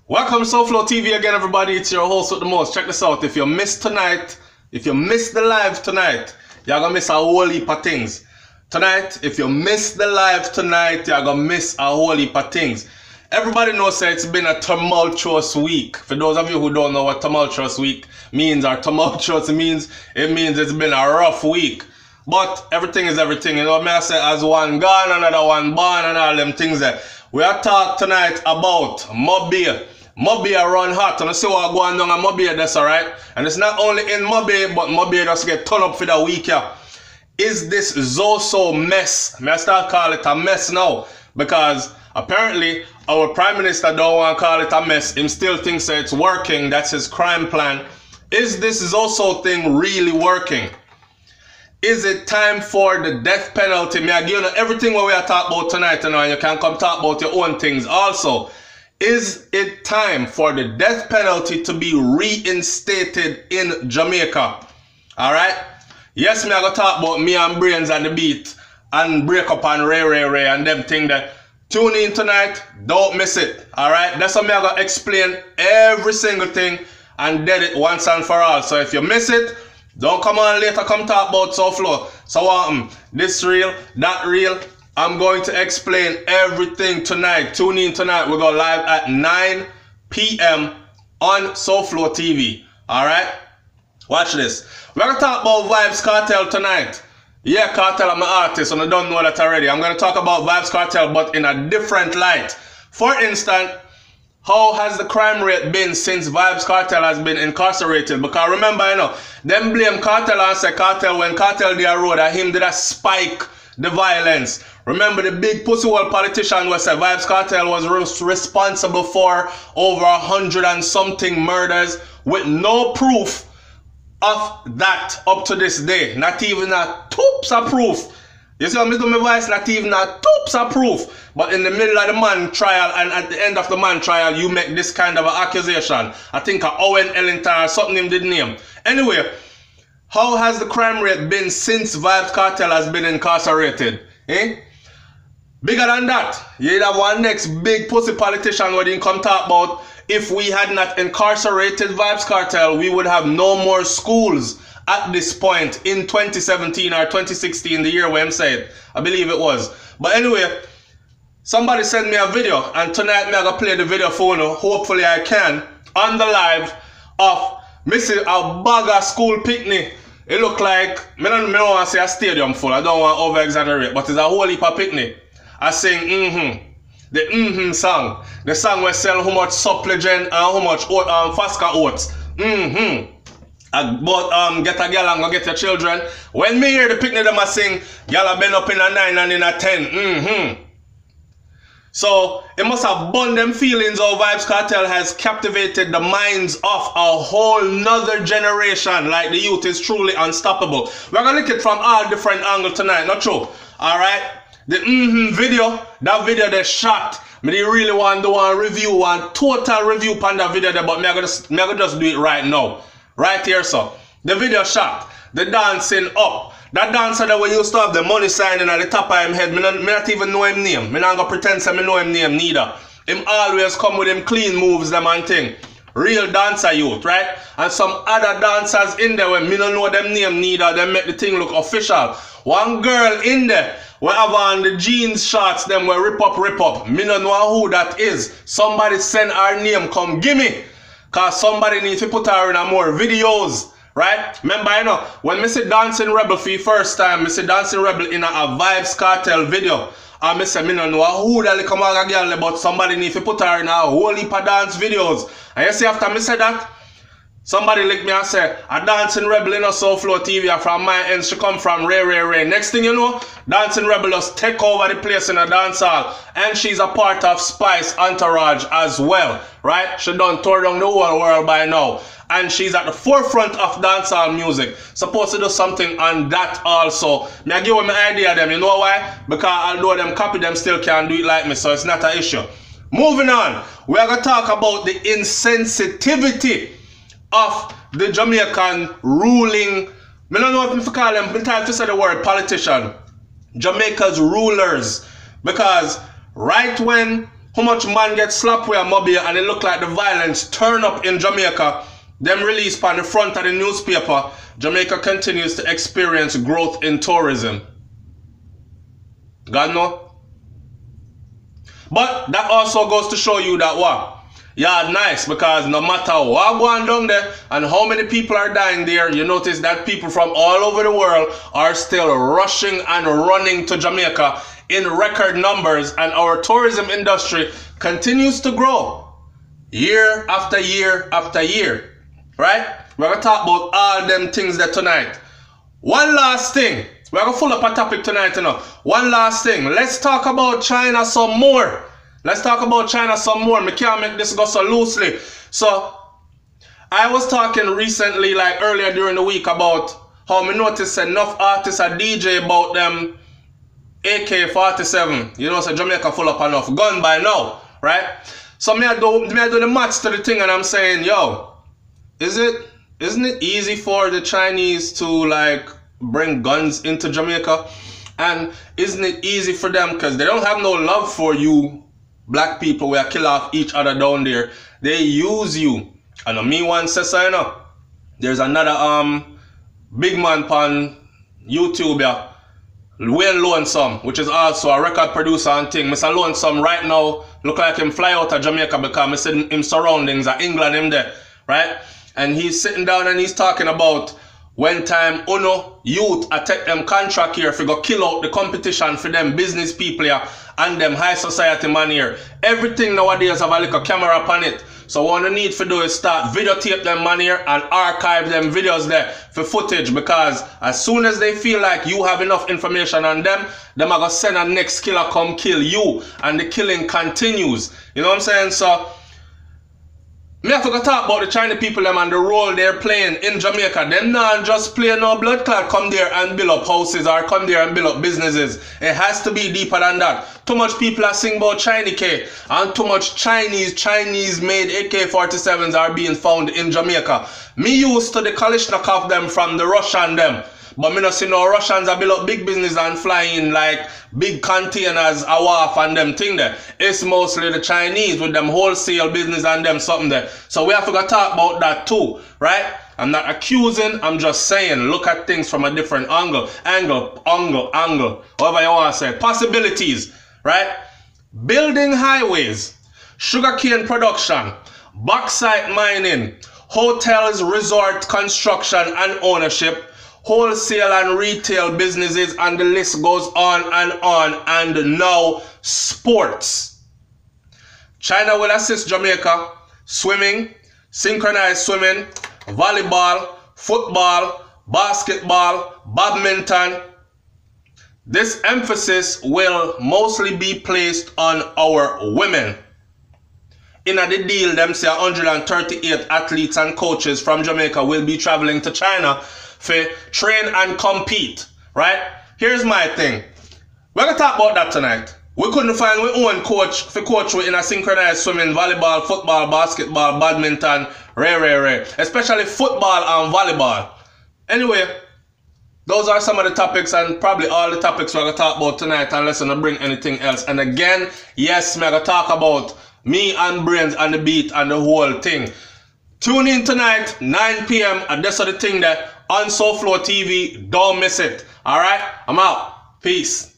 Welcome to SouFlo&TV again, everybody. It's your host with the most. Check this out. If you missed tonight, if you missed the live tonight, you're gonna miss a whole heap of things. Tonight, if you missed the live tonight, you're gonna miss a whole heap of things. Everybody knows that it's been a tumultuous week. For those of you who don't know what tumultuous week means, or tumultuous means, it means it's been a rough week. But everything is everything. You know what I say? As one gone, another one born, and all them things there. We are talking tonight about Mobile. Mobile run hot, and I see what going on in Mobile, that's alright. And it's not only in Mobile, but Mobile just get turned up for the week here. Is this Zoso mess? May I start call it a mess now? Because apparently our Prime Minister don't want to call it a mess. Him still thinks that it's working. That's his crime plan. Is this Zoso thing really working? Is it time for the death penalty? May I give you everything what we are talking about tonight, you know, and you can come talk about your own things also. Is it time for the death penalty to be reinstated in Jamaica? Alright? Yes, me I go talk about me and Brains and the Beat and break up on Ray and them thing that. Tune in tonight, don't miss it. Alright? That's what me I go explain every single thing and dead it once and for all. So if you miss it, don't come on later, come talk about SouFlo. So this real, that real. I'm going to explain everything tonight. Tune in tonight. We'll go live at 9 p.m. on SouFlo&TV. Alright? Watch this. We're going to talk about Vybz Kartel tonight. Yeah, Kartel, I'm an artist and I don't know that already. I'm going to talk about Vybz Kartel but in a different light. For instance, how has the crime rate been since Vybz Kartel has been incarcerated? Because remember, you know, them blame Kartel and say Kartel when Kartel did a road and him did a spike the violence. Remember the big pussy hole politician was said Vybz Kartel was responsible for over 100 and something murders with no proof of that up to this day. Not even a toops of proof. You see what I do my voice? Not even a toops of proof. But in the middle of the man trial and at the end of the man trial, you make this kind of an accusation. I think Owen Ellington or something him did name. Anyway, how has the crime rate been since Vybz Kartel has been incarcerated? Eh? Bigger than that. You'd have one next big pussy politician who didn't come talk about if we had not incarcerated Vybz Kartel, we would have no more schools at this point in 2017 or 2016, the year when I said, I believe it was. But anyway, somebody sent me a video and tonight I'm going to play the video for you, hopefully I can, on the live of missing a bag of school picnic. It look like, I don't want to say a stadium full, I don't want to over exaggerate, but it's a whole heap of picnic. I sing the song. The song will sell how much supplement and how much Fasca oats. But get a girl and go get your children. When me hear the picnic them I sing, y'all have been up in a 9 and in a 10. So it must have burned them feelings how Vybz Kartel has captivated the minds of a whole nother generation. Like the youth is truly unstoppable. We're gonna look at it from all different angles tonight, not true? Alright? The video, that video they shot. Me they really want to do one review, one total review on that video there, but me I gonna just do it right now. Right here, so. The video shot. The dancing up. That dancer that we used to have the money sign in at the top of him head, me not even know him name. Me not gonna pretend to me know him name neither. Him always come with him clean moves, them and thing. Real dancer youth, right? And some other dancers in there when me don't know them name neither, they make the thing look official. One girl in there, we have on the jeans shorts, them will rip up. Me don't know who that is. Somebody send her name, come gimme. Cause somebody needs to put her in a more videos. Right? Remember, you know, when I see Dancing Rebel for the first time, I see Dancing Rebel in a Vybz Kartel video. And I say, I don't know who that come out girl, but somebody needs to put her in a whole heap of dance videos. And you see, after I say that, somebody lick me and say, a Dancing Rebel in a SouFlo&TV from my end, she come from Ray. Next thing you know, Dancing Rebel just take over the place in a dance hall. And she's a part of Spice Entourage as well. Right? She done tour down the whole world by now. And she's at the forefront of dancehall music. Supposed to do something on that also. Me I give them an idea of them. You know why? Because although them copy, them still can't do it like me. So it's not an issue. Moving on. We are going to talk about the insensitivity of the Jamaican ruling. I don't know if I call them. I'm time to say the word politician. Jamaica's rulers. Because right when how much man get slapped with a mobile and it look like the violence turn up in Jamaica. Them released on the front of the newspaper, Jamaica continues to experience growth in tourism. God know. But that also goes to show you that what? Yeah, nice, because no matter what going down there and how many people are dying there, you notice that people from all over the world are still rushing and running to Jamaica in record numbers, and our tourism industry continues to grow year after year after year. Right? We're going to talk about all them things there tonight. One last thing. We're going to full up a topic tonight, you know. One last thing. Let's talk about China some more. Let's talk about China some more. I can't make this go so loosely. So, I was talking recently, like earlier during the week, about how I noticed enough artists are DJ about them AK-47. You know, so Jamaica full up enough gun by now. Right? So, I do the maths to the thing and I'm saying, yo, isn't it easy for the Chinese to like bring guns into Jamaica? And isn't it easy for them because they don't have no love for you black people? We are kill off each other down there. They use you. And me one says so, you know. There's another big man on YouTube, yeah, Wayne Lonesome, which is also a record producer and thing. Mr. Lonesome right now look like him fly out of Jamaica because I see him surroundings at England him there, right? And he's sitting down and he's talking about when time Uno youth take them contract here if you go kill out the competition for them business people here and them high society man here. Everything nowadays have a little camera upon it. So what you need to do is start videotape them man here and archive them videos there for footage, because as soon as they feel like you have enough information on them are gonna send a next killer come kill you and the killing continues. You know what I'm saying? So me have to go talk about the Chinese people them and the role they're playing in Jamaica. Them not just play no blood clot come there and build up houses or come there and build up businesses. It has to be deeper than that. Too much people are singing about Chinese K and too much Chinese made AK-47s are being found in Jamaica. Me used to the Kalashnikov them from the Russian them. But me not see no Russians that build up big business and fly in like big containers, a wharf and them thing there. It's mostly the Chinese with them wholesale business and them something there. So we have to go talk about that too, right? I'm not accusing, I'm just saying look at things from a different angle, however you want to say it. Possibilities, right? Building highways, sugarcane production, bauxite mining, hotels, resort construction and ownership, wholesale and retail businesses, and the list goes on. And now sports. China will assist Jamaica swimming, synchronized swimming, volleyball, football, basketball, badminton. This emphasis will mostly be placed on our women. In the deal, them say 138 athletes and coaches from Jamaica will be traveling to China for train and compete, right? Here's my thing. We're going to talk about that tonight. We couldn't find our own coach for coach in a synchronized swimming, volleyball, football, basketball, badminton, especially football and volleyball. Anyway, those are some of the topics and probably all the topics we're going to talk about tonight, unless I don't bring anything else. And again, yes, we're going to talk about me and Brains and the Beat and the whole thing. Tune in tonight, 9 p.m. and that's the thing there on SouFlo TV. Don't miss it. Alright? I'm out. Peace.